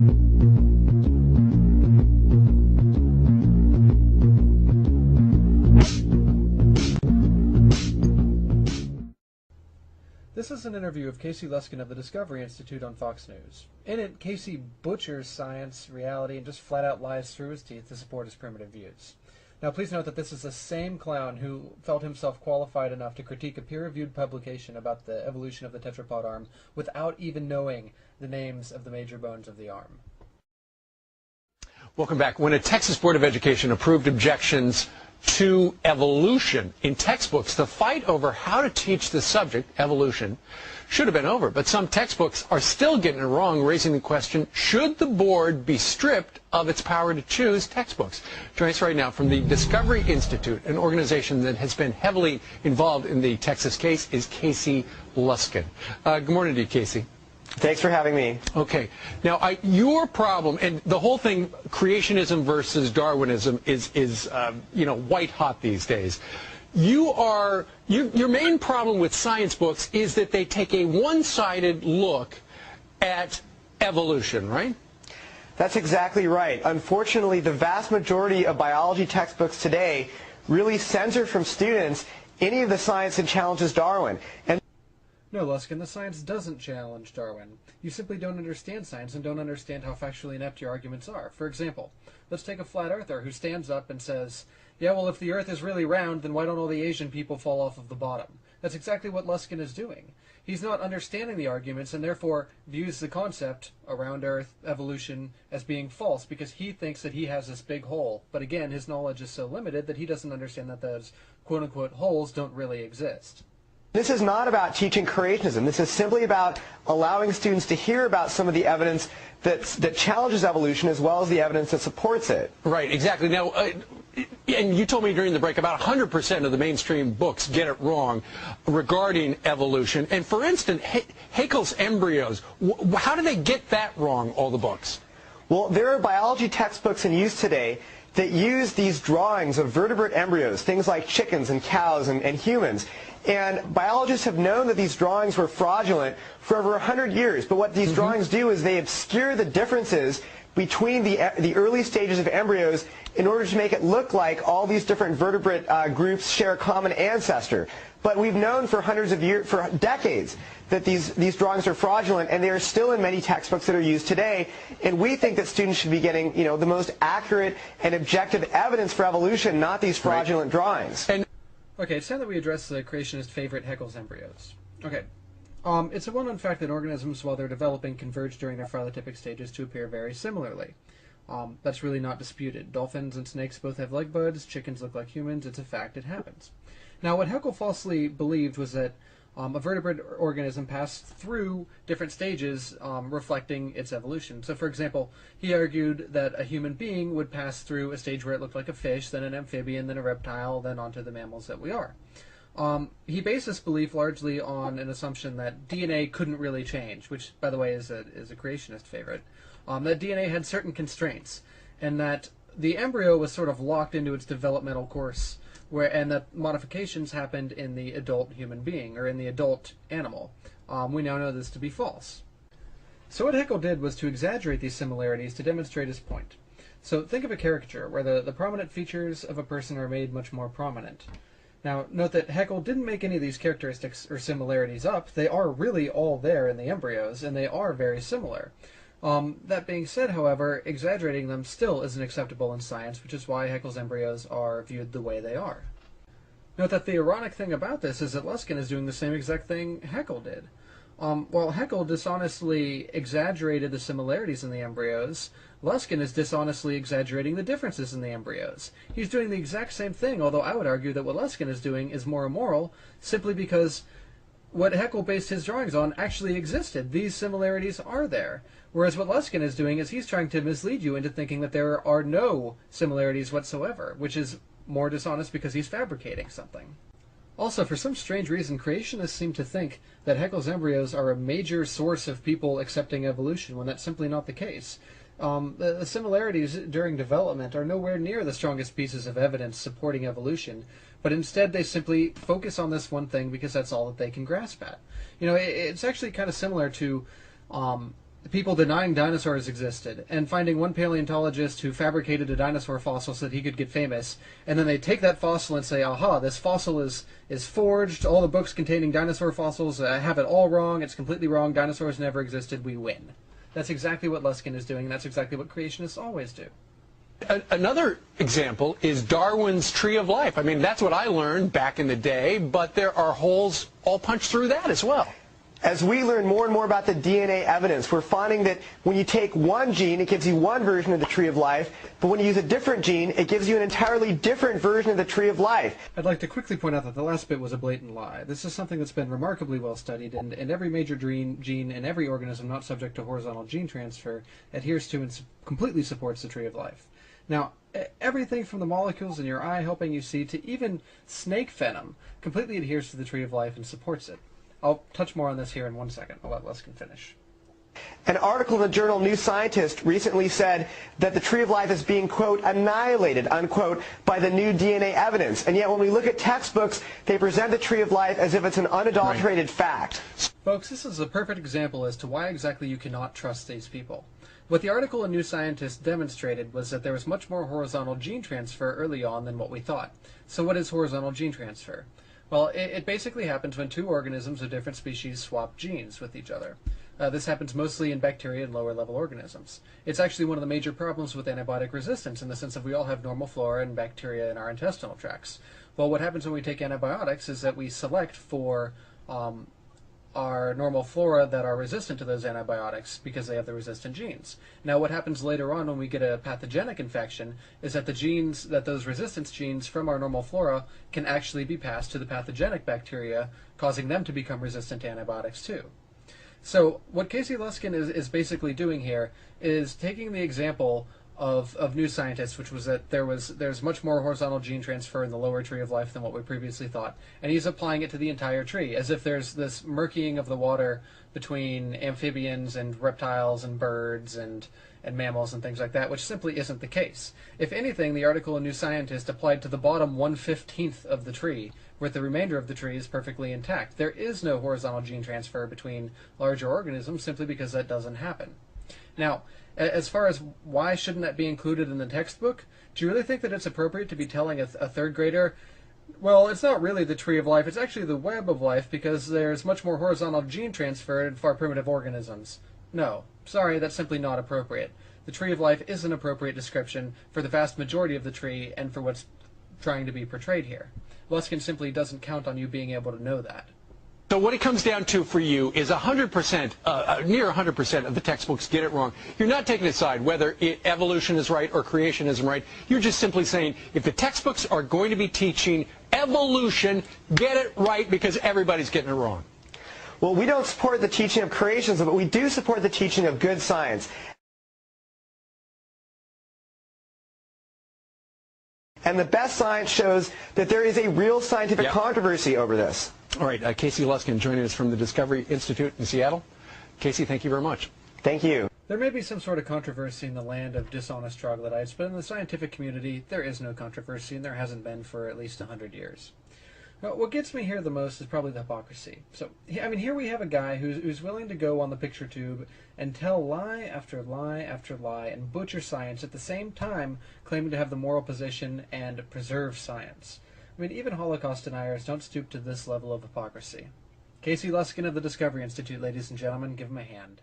This is an interview of Casey Luskin of the Discovery Institute on Fox News. In it, Casey butchers science, reality, and just flat out lies through his teeth to support his primitive views. Now, please note that this is the same clown who felt himself qualified enough to critique a peer-reviewed publication about the evolution of the tetrapod arm without even knowing the names of the major bones of the arm. Welcome back. When a Texas Board of Education approved objections to evolution in textbooks, the fight over how to teach the subject, evolution, should have been over. But some textbooks are still getting it wrong, raising the question, should the board be stripped of its power to choose textbooks? Joining us right now from the Discovery Institute, an organization that has been heavily involved in the Texas case, is Casey Luskin. Good morning to you, Casey. Thanks for having me. Okay. Now, your problem, and the whole thing, creationism versus Darwinism, is white hot these days. Your main problem with science books is that they take a one-sided look at evolution, right? That's exactly right. Unfortunately, the vast majority of biology textbooks today really censor from students any of the science that challenges Darwin. And No, Luskin, the science doesn't challenge Darwin. You simply don't understand science and don't understand how factually inept your arguments are. For example, let's take a flat earther who stands up and says, yeah, well, if the earth is really round, then why don't all the Asian people fall off of the bottom? That's exactly what Luskin is doing. He's not understanding the arguments and therefore views the concept around earth, evolution, as being false because he thinks that he has this big hole. But again, his knowledge is so limited that he doesn't understand that those quote-unquote holes don't really exist. this is not about teaching creationism. This is simply about allowing students to hear about some of the evidence that challenges evolution as well as the evidence that supports it. Right, exactly. Now, and you told me during the break about 100% of the mainstream books get it wrong regarding evolution. And for instance, Haeckel's embryos, how do they get that wrong, all the books? Well, there are biology textbooks in use today that use these drawings of vertebrate embryos, things like chickens and cows and humans. And biologists have known that these drawings were fraudulent for over 100 years. But what these drawings do is they obscure the differences between the early stages of embryos in order to make it look like all these different vertebrate groups share a common ancestor. But we've known for hundreds of years, for decades, that these drawings are fraudulent, and they are still in many textbooks that are used today. And we think that students should be getting, the most accurate and objective evidence for evolution, not these fraudulent drawings. Okay, it's time that we address the creationist favorite, Haeckel's embryos. Okay. It's a well-known fact that organisms, while they're developing, converge during their phylotypic stages to appear very similarly. That's really not disputed. Dolphins and snakes both have leg buds. Chickens look like humans. It's a fact. It happens. Now, what Haeckel falsely believed was that a vertebrate organism passed through different stages reflecting its evolution. So, for example, he argued that a human being would pass through a stage where it looked like a fish, then an amphibian, then a reptile, then onto the mammals that we are. He based this belief largely on an assumption that DNA couldn't really change, which, by the way, is a creationist favorite. That DNA had certain constraints, and that the embryo was sort of locked into its developmental course, and that modifications happened in the adult human being, or in the adult animal. We now know this to be false. So what Haeckel did was to exaggerate these similarities to demonstrate his point. So think of a caricature where the prominent features of a person are made much more prominent. Now, note that Haeckel didn't make any of these characteristics or similarities up. They are really all there in the embryos, and they are very similar. That being said, however, exaggerating them still isn't acceptable in science, which is why Haeckel's embryos are viewed the way they are. Note that the ironic thing about this is that Luskin is doing the same exact thing Haeckel did. While Haeckel dishonestly exaggerated the similarities in the embryos, Luskin is dishonestly exaggerating the differences in the embryos. He's doing the exact same thing, although I would argue that what Luskin is doing is more immoral, simply because what Haeckel based his drawings on actually existed. These similarities are there. Whereas what Luskin is doing is he's trying to mislead you into thinking that there are no similarities whatsoever, which is more dishonest because he's fabricating something. Also, for some strange reason, creationists seem to think that Haeckel's embryos are a major source of people accepting evolution, when that's simply not the case. The similarities during development are nowhere near the strongest pieces of evidence supporting evolution, but instead they simply focus on this one thing because that's all that they can grasp at. It's actually kind of similar to people denying dinosaurs existed and finding one paleontologist who fabricated a dinosaur fossil so that he could get famous, and then they take that fossil and say, aha, this fossil is forged, all the books containing dinosaur fossils have it all wrong, it's completely wrong, dinosaurs never existed, we win. That's exactly what Luskin is doing, and that's exactly what creationists always do. Another example is Darwin's tree of life. I mean, that's what I learned back in the day, but there are holes all punched through that as well. As we learn more and more about the DNA evidence, we're finding that when you take one gene, it gives you one version of the tree of life, but when you use a different gene, it gives you an entirely different version of the tree of life. I'd like to quickly point out that the last bit was a blatant lie. This is something that's been remarkably well studied, and every major gene in every organism not subject to horizontal gene transfer adheres to and completely supports the tree of life. Now, everything from the molecules in your eye helping you see to even snake venom completely adheres to the tree of life and supports it. I'll touch more on this here in 1 second. I'll let Luskin finish. An article in the journal New Scientist recently said that the tree of life is being, quote, annihilated, unquote, by the new DNA evidence. And yet when we look at textbooks, they present the tree of life as if it's an unadulterated fact. Folks, this is a perfect example as to why exactly you cannot trust these people. What the article in New Scientist demonstrated was that there was much more horizontal gene transfer early on than what we thought. So what is horizontal gene transfer? Well, it basically happens when two organisms of different species swap genes with each other. This happens mostly in bacteria and lower-level organisms. It's actually one of the major problems with antibiotic resistance in the sense that we all have normal flora and bacteria in our intestinal tracts. Well, what happens when we take antibiotics is that we select for our normal flora that are resistant to those antibiotics because they have the resistant genes. Now what happens later on when we get a pathogenic infection is that those resistance genes from our normal flora can actually be passed to the pathogenic bacteria, causing them to become resistant to antibiotics too. So what Casey Luskin is basically doing here is taking the example of New Scientist, which was that there's much more horizontal gene transfer in the lower tree of life than what we previously thought, and he's applying it to the entire tree, as if there's this murkying of the water between amphibians and reptiles and birds and mammals and things like that, which simply isn't the case. If anything, the article in New Scientist applied to the bottom 1/15th of the tree, where the remainder of the tree is perfectly intact. There is no horizontal gene transfer between larger organisms simply because that doesn't happen. Now, as far as why shouldn't that be included in the textbook, do you really think that it's appropriate to be telling a third grader, well, it's not really the tree of life, it's actually the web of life because there's much more horizontal gene transfer in far primitive organisms? No. Sorry, that's simply not appropriate. The tree of life is an appropriate description for the vast majority of the tree and for what's trying to be portrayed here. Luskin simply doesn't count on you being able to know that. So what it comes down to for you is 100%, near 100% of the textbooks get it wrong. You're not taking a side whether evolution is right or creation isn't right. You're just simply saying if the textbooks are going to be teaching evolution, get it right because everybody's getting it wrong. Well, we don't support the teaching of creationism, but we do support the teaching of good science. And the best science shows that there is a real scientific controversy over this. All right, Casey Luskin joining us from the Discovery Institute in Seattle. Casey, thank you very much. Thank you. There may be some sort of controversy in the land of dishonest troglodytes, but in the scientific community, there is no controversy, and there hasn't been for at least 100 years. Now, what gets me here the most is probably the hypocrisy. So, I mean, here we have a guy who's willing to go on the picture tube and tell lie after lie after lie and butcher science at the same time claiming to have the moral position and preserve science. I mean, even Holocaust deniers don't stoop to this level of hypocrisy. Casey Luskin of the Discovery Institute, ladies and gentlemen, give him a hand.